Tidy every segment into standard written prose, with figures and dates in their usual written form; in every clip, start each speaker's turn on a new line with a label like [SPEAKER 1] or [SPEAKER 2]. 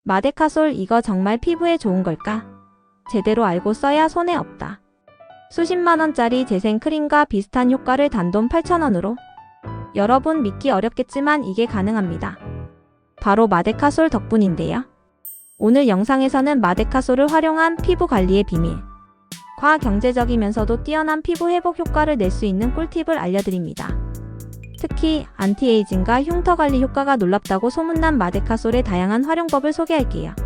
[SPEAKER 1] 마데카솔 이거 정말 피부에 좋은 걸까? 제대로 알고 써야 손해 없다. 수십만원짜리 재생 크림과 비슷한 효과를 단돈 8,000원으로. 여러분 믿기 어렵겠지만 이게 가능합니다. 바로 마데카솔 덕분인데요. 오늘 영상에서는 마데카솔을 활용한 피부 관리의 비밀, 과경제적이면서도 뛰어난 피부 회복 효과를 낼 수 있는 꿀팁을 알려드립니다. 특히 안티에이징과 흉터 관리 효과가 놀랍다고 소문난 마데카솔의 다양한 활용법을 소개할게요.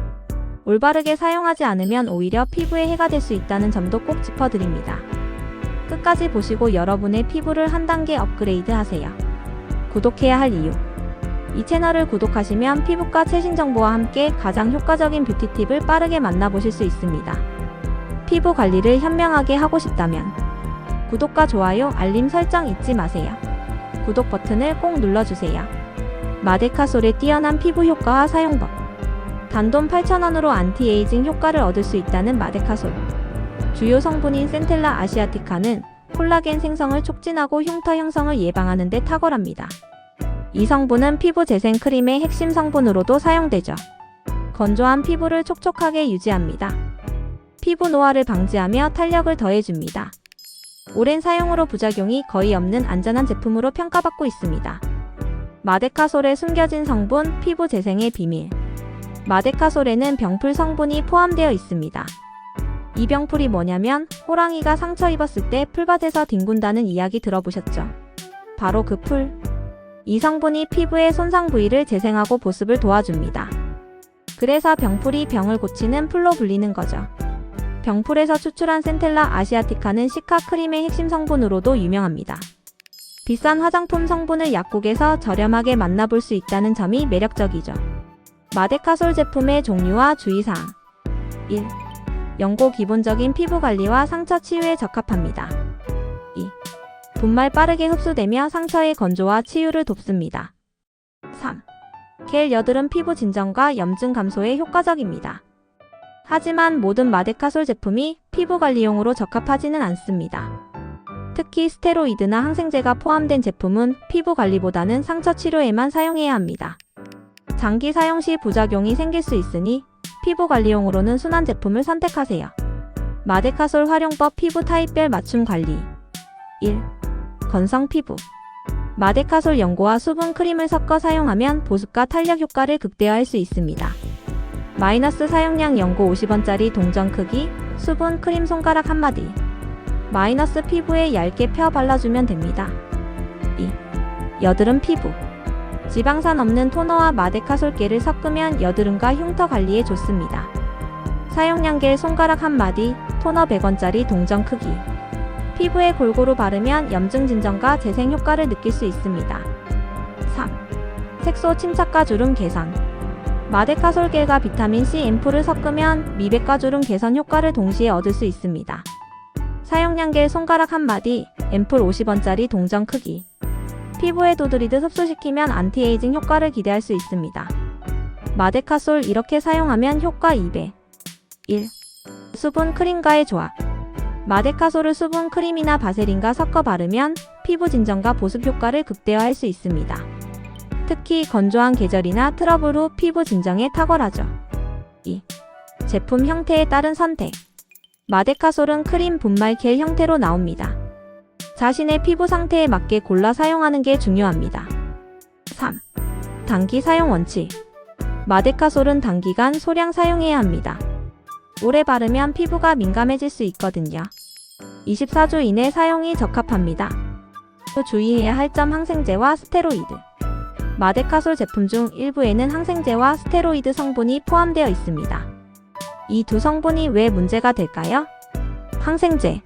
[SPEAKER 1] 올바르게 사용하지 않으면 오히려 피부에 해가 될 수 있다는 점도 꼭 짚어드립니다. 끝까지 보시고 여러분의 피부를 한 단계 업그레이드 하세요. 구독해야 할 이유. 이 채널을 구독하시면 피부과 최신 정보와 함께 가장 효과적인 뷰티 팁을 빠르게 만나보실 수 있습니다. 피부 관리를 현명하게 하고 싶다면 구독과 좋아요, 알림 설정 잊지 마세요. 구독 버튼을 꼭 눌러주세요. 마데카솔의 뛰어난 피부 효과와 사용법. 단돈 8,000원으로 안티에이징 효과를 얻을 수 있다는 마데카솔. 주요 성분인 센텔라 아시아티카는 콜라겐 생성을 촉진하고 흉터 형성을 예방하는 데 탁월합니다. 이 성분은 피부 재생 크림의 핵심 성분으로도 사용되죠. 건조한 피부를 촉촉하게 유지합니다. 피부 노화를 방지하며 탄력을 더해줍니다. 오랜 사용으로 부작용이 거의 없는 안전한 제품으로 평가받고 있습니다. 마데카솔의 숨겨진 성분, 피부 재생의 비밀. 마데카솔에는 병풀 성분이 포함되어 있습니다. 이 병풀이 뭐냐면 호랑이가 상처 입었을 때 풀밭에서 뒹군다는 이야기 들어보셨죠? 바로 그 풀. 이 성분이 피부의 손상 부위를 재생하고 보습을 도와줍니다. 그래서 병풀이 병을 고치는 풀로 불리는 거죠. 병풀에서 추출한 센텔라 아시아티카는 시카 크림의 핵심 성분으로도 유명합니다. 비싼 화장품 성분을 약국에서 저렴하게 만나볼 수 있다는 점이 매력적이죠. 마데카솔 제품의 종류와 주의사항. 1. 연고 기본적인 피부 관리와 상처 치유에 적합합니다. 2. 분말 빠르게 흡수되며 상처의 건조와 치유를 돕습니다. 3. 겔 여드름 피부 진정과 염증 감소에 효과적입니다. 하지만 모든 마데카솔 제품이 피부 관리용으로 적합하지는 않습니다. 특히 스테로이드나 항생제가 포함된 제품은 피부 관리보다는 상처 치료에만 사용해야 합니다. 장기 사용 시 부작용이 생길 수 있으니 피부 관리용으로는 순한 제품을 선택하세요. 마데카솔 활용법 피부 타입별 맞춤 관리. 1. 건성 피부. 마데카솔 연고와 수분 크림을 섞어 사용하면 보습과 탄력 효과를 극대화할 수 있습니다. 마이너스 사용량 연고 50원짜리 동전 크기, 수분 크림 손가락 한마디. 마이너스 피부에 얇게 펴 발라주면 됩니다. 2. 여드름 피부. 지방산 없는 토너와 마데카솔 겔을 섞으면 여드름과 흉터 관리에 좋습니다. 사용량 겔 손가락 한마디, 토너 100원짜리 동전 크기. 피부에 골고루 바르면 염증 진정과 재생 효과를 느낄 수 있습니다. 3. 색소 침착과 주름 개선. 마데카솔 겔과 비타민C 앰플을 섞으면 미백과 주름 개선 효과를 동시에 얻을 수 있습니다. 사용량 겔 손가락 한마디, 앰플 50원짜리 동전 크기. 피부에 두드리듯 흡수시키면 안티에이징 효과를 기대할 수 있습니다. 마데카솔 이렇게 사용하면 효과 2배. 1. 수분 크림과의 조합. 마데카솔을 수분 크림이나 바세린과 섞어 바르면 피부 진정과 보습 효과를 극대화할 수 있습니다. 특히 건조한 계절이나 트러블 후 피부 진정에 탁월하죠. 2. 제품 형태에 따른 선택. 마데카솔은 크림, 분말, 겔 형태로 나옵니다. 자신의 피부 상태에 맞게 골라 사용하는 게 중요합니다. 3. 단기 사용 원칙. 마데카솔은 단기간 소량 사용해야 합니다. 오래 바르면 피부가 민감해질 수 있거든요. 24주 이내 사용이 적합합니다. 또 주의해야 할 점 항생제와 스테로이드. 마데카솔 제품 중 일부에는 항생제와 스테로이드 성분이 포함되어 있습니다. 이 두 성분이 왜 문제가 될까요? 항생제.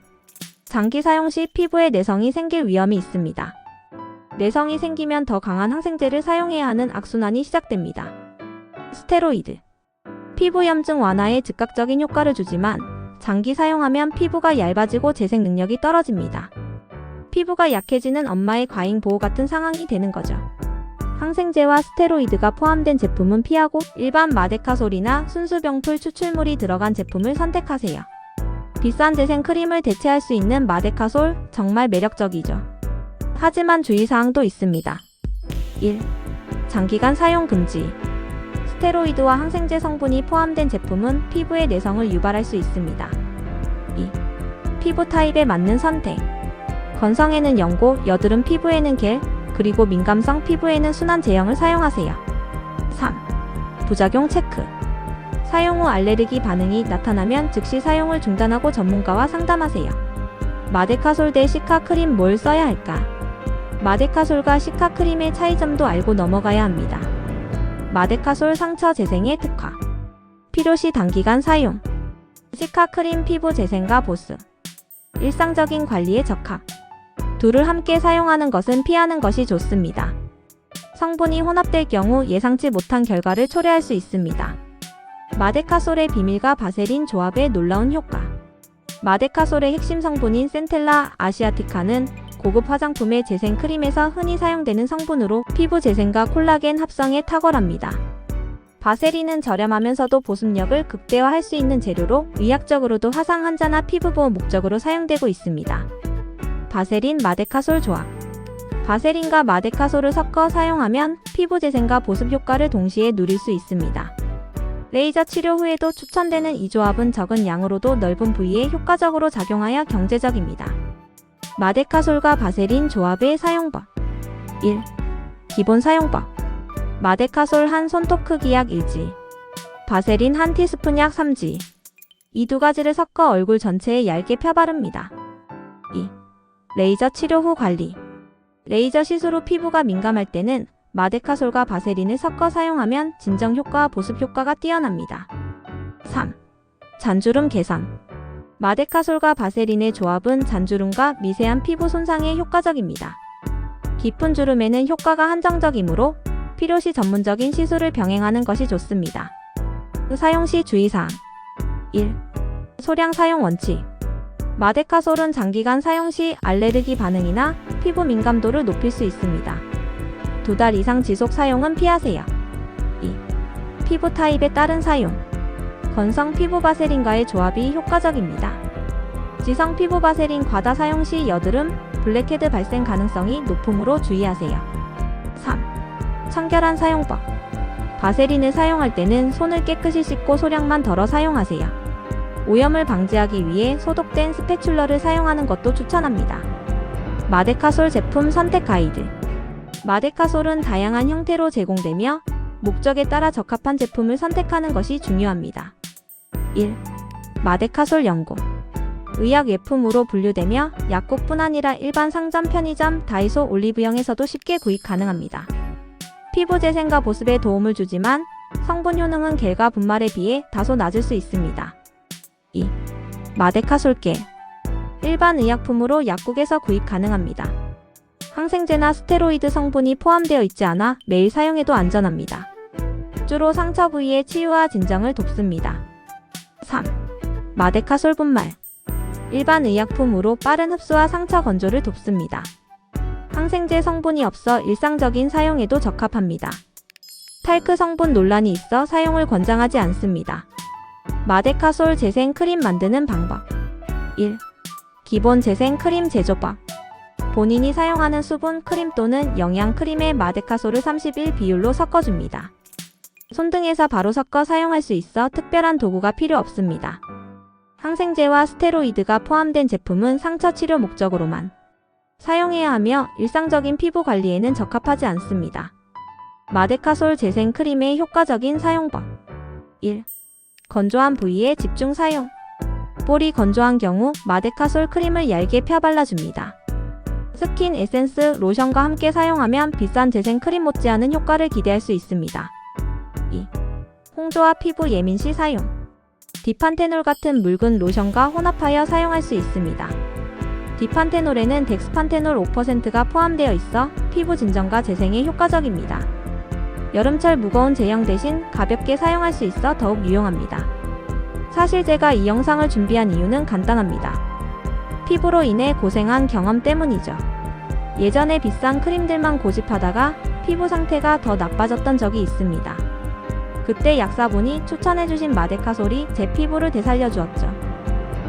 [SPEAKER 1] 장기 사용 시 피부에 내성이 생길 위험이 있습니다. 내성이 생기면 더 강한 항생제를 사용해야 하는 악순환이 시작됩니다. 스테로이드. 피부 염증 완화에 즉각적인 효과를 주지만 장기 사용하면 피부가 얇아지고 재생 능력이 떨어집니다. 피부가 약해지는 엄마의 과잉 보호 같은 상황이 되는 거죠. 항생제와 스테로이드가 포함된 제품은 피하고 일반 마데카솔이나 순수 병풀 추출물이 들어간 제품을 선택하세요. 비싼 재생 크림을 대체할 수 있는 마데카솔 정말 매력적이죠. 하지만 주의사항도 있습니다. 1. 장기간 사용 금지. 스테로이드와 항생제 성분이 포함된 제품은 피부의 내성을 유발할 수 있습니다. 2. 피부 타입에 맞는 선택. 건성에는 연고, 여드름 피부에는 겔, 그리고 민감성 피부에는 순한 제형을 사용하세요. 3. 부작용 체크. 사용 후 알레르기 반응이 나타나면 즉시 사용을 중단하고 전문가와 상담하세요. 마데카솔 대 시카크림 뭘 써야 할까? 마데카솔과 시카크림의 차이점도 알고 넘어가야 합니다. 마데카솔 상처 재생에 특화. 필요시 단기간 사용. 시카크림 피부 재생과 보습. 일상적인 관리에 적합. 둘을 함께 사용하는 것은 피하는 것이 좋습니다. 성분이 혼합될 경우 예상치 못한 결과를 초래할 수 있습니다. 마데카솔의 비밀과 바세린 조합의 놀라운 효과. 마데카솔의 핵심 성분인 센텔라 아시아티카는 고급 화장품의 재생 크림에서 흔히 사용되는 성분으로 피부 재생과 콜라겐 합성에 탁월합니다. 바세린은 저렴하면서도 보습력을 극대화할 수 있는 재료로 의학적으로도 화상 환자나 피부 보호 목적으로 사용되고 있습니다. 바세린 마데카솔 조합. 바세린과 마데카솔을 섞어 사용하면 피부 재생과 보습 효과를 동시에 누릴 수 있습니다. 레이저 치료 후에도 추천되는 이 조합은 적은 양으로도 넓은 부위에 효과적으로 작용하여 경제적입니다. 마데카솔과 바세린 조합의 사용법. 1. 기본 사용법. 마데카솔 한 손톱 크기 약 1지, 바세린 한 티스푼 약 3지. 이 두 가지를 섞어 얼굴 전체에 얇게 펴바릅니다. 2. 레이저 치료 후 관리. 레이저 시술 후 피부가 민감할 때는 마데카솔과 바세린을 섞어 사용하면 진정 효과와 보습 효과가 뛰어납니다. 3. 잔주름 개선. 마데카솔과 바세린의 조합은 잔주름과 미세한 피부 손상에 효과적입니다. 깊은 주름에는 효과가 한정적이므로 필요시 전문적인 시술을 병행하는 것이 좋습니다. 사용 시 주의사항. 1. 소량 사용 원칙. 마데카솔은 장기간 사용 시 알레르기 반응이나 피부 민감도를 높일 수 있습니다. 2달 이상 지속 사용은 피하세요. 2. 피부 타입에 따른 사용. 건성 피부 바세린과의 조합이 효과적입니다. 지성 피부 바세린 과다 사용 시 여드름, 블랙헤드 발생 가능성이 높으므로 주의하세요. 3. 청결한 사용법. 바세린을 사용할 때는 손을 깨끗이 씻고 소량만 덜어 사용하세요. 오염을 방지하기 위해 소독된 스패츌러를 사용하는 것도 추천합니다. 마데카솔 제품 선택 가이드. 마데카솔은 다양한 형태로 제공되며 목적에 따라 적합한 제품을 선택하는 것이 중요합니다. 1. 마데카솔 연고. 의약예품으로 분류되며 약국뿐 아니라 일반 상점, 편의점, 다이소, 올리브영에서도 쉽게 구입 가능합니다. 피부 재생과 보습에 도움을 주지만 성분 효능은 겔과 분말에 비해 다소 낮을 수 있습니다. 2. 마데카솔 겔. 일반 의약품으로 약국에서 구입 가능합니다. 항생제나 스테로이드 성분이 포함되어 있지 않아 매일 사용해도 안전합니다. 주로 상처 부위의 치유와 진정을 돕습니다. 3. 마데카솔 분말. 일반 의약품으로 빠른 흡수와 상처 건조를 돕습니다. 항생제 성분이 없어 일상적인 사용에도 적합합니다. 탈크 성분 논란이 있어 사용을 권장하지 않습니다. 마데카솔 재생 크림 만드는 방법. 1. 기본 재생 크림 제조법. 본인이 사용하는 수분 크림 또는 영양 크림에 마데카솔을 31 비율로 섞어줍니다. 손등에서 바로 섞어 사용할 수 있어 특별한 도구가 필요 없습니다. 항생제와 스테로이드가 포함된 제품은 상처 치료 목적으로만 사용해야 하며 일상적인 피부 관리에는 적합하지 않습니다. 마데카솔 재생 크림의 효과적인 사용법. 1. 건조한 부위에 집중 사용. 볼이 건조한 경우 마데카솔 크림을 얇게 펴 발라줍니다. 스킨 에센스, 로션과 함께 사용하면 비싼 재생 크림 못지않은 효과를 기대할 수 있습니다. 2. 홍조와 피부 예민 시 사용. 디판테놀 같은 묽은 로션과 혼합하여 사용할 수 있습니다. 디판테놀에는 덱스판테놀 5%가 포함되어 있어 피부 진정과 재생에 효과적입니다. 여름철 무거운 제형 대신 가볍게 사용할 수 있어 더욱 유용합니다. 사실 제가 이 영상을 준비한 이유는 간단합니다. 피부로 인해 고생한 경험 때문이죠. 예전에 비싼 크림들만 고집하다가 피부 상태가 더 나빠졌던 적이 있습니다. 그때 약사분이 추천해주신 마데카솔이 제 피부를 되살려주었죠.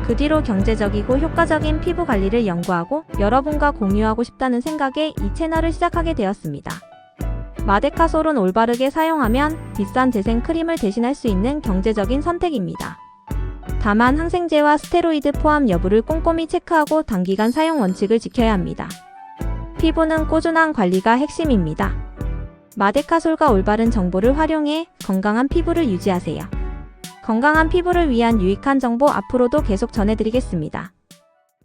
[SPEAKER 1] 그 뒤로 경제적이고 효과적인 피부 관리를 연구하고 여러분과 공유하고 싶다는 생각에 이 채널을 시작하게 되었습니다. 마데카솔은 올바르게 사용하면 비싼 재생 크림을 대신할 수 있는 경제적인 선택입니다. 다만 항생제와 스테로이드 포함 여부를 꼼꼼히 체크하고 단기간 사용 원칙을 지켜야 합니다. 피부는 꾸준한 관리가 핵심입니다. 마데카솔과 올바른 정보를 활용해 건강한 피부를 유지하세요. 건강한 피부를 위한 유익한 정보 앞으로도 계속 전해드리겠습니다.